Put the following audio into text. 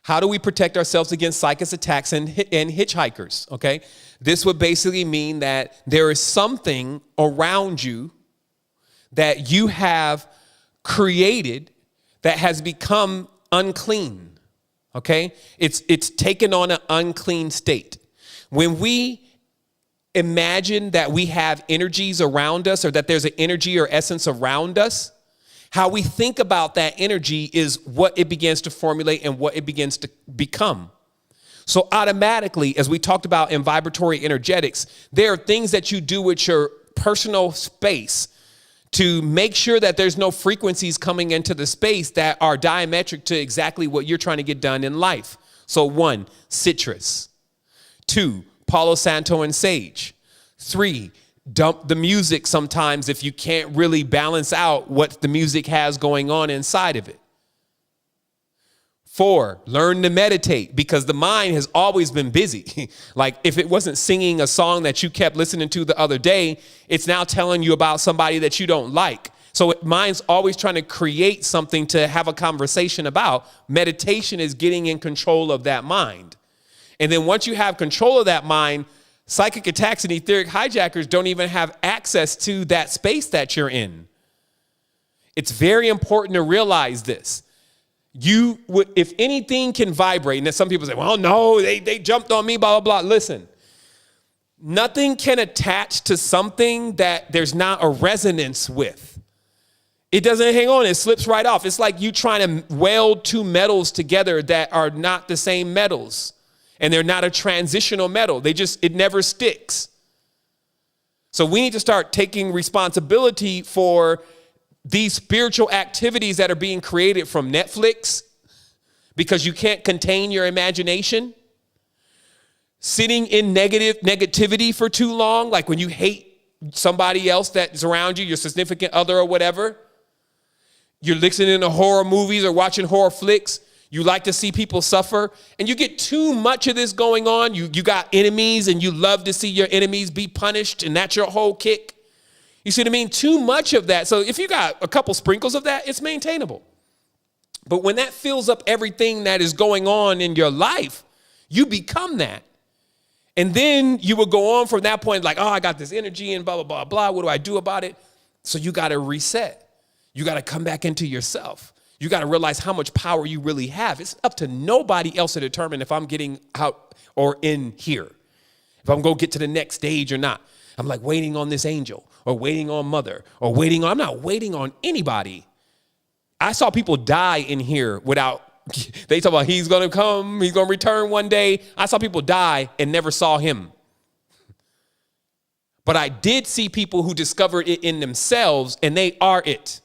How do we protect ourselves against psychic attacks and hitchhikers? Okay. This would basically mean that there is something around you that you have created that has become unclean. Okay. It's taken on an unclean state. When we imagine that we have energies around us, or that there's an energy or essence around us, how we think about that energy is what it begins to formulate and what it begins to become. So automatically, as we talked about in vibratory energetics, there are things that you do with your personal space to make sure that there's no frequencies coming into the space that are diametric to exactly what you're trying to get done in life. So 1, citrus. 2, Palo Santo and sage. 3, dump the music sometimes if you can't really balance out what the music has going on inside of it. 4, learn to meditate, because the mind has always been busy. Like if it wasn't singing a song that you kept listening to the other day, it's now telling you about somebody that you don't like. So mind's always trying to create something to have a conversation about. Meditation is getting in control of that mind. And then once you have control of that mind, psychic attacks and etheric hijackers don't even have access to that space that you're in. It's very important to realize this. You would, if anything can vibrate, and then some people say, well, no, they jumped on me, blah, blah, blah. Listen, nothing can attach to something that there's not a resonance with. It doesn't hang on, it slips right off. It's like you trying to weld two metals together that are not the same metals, and they're not a transitional metal. It never sticks. So we need to start taking responsibility for these spiritual activities that are being created from Netflix because you can't contain your imagination. Sitting in negativity for too long, like when you hate somebody else that's around you, your significant other or whatever. You're listening to horror movies or watching horror flicks. You like to see people suffer, and you get too much of this going on. You got enemies, and you love to see your enemies be punished, and that's your whole kick. You see what I mean? Too much of that. So if you got a couple sprinkles of that, it's maintainable. But when that fills up everything that is going on in your life, you become that. And then you will go on from that point like, oh, I got this energy and blah, blah, blah, blah. What do I do about it? So you got to reset. You got to come back into yourself. You got to realize how much power you really have. It's up to nobody else to determine if I'm getting out or in here, if I'm going to get to the next stage or not. I'm like waiting on this angel or waiting on mother or I'm not waiting on anybody. I saw people die in here without, they talk about he's going to come, he's going to return one day. I saw people die and never saw him. But I did see people who discovered it in themselves, and they are it.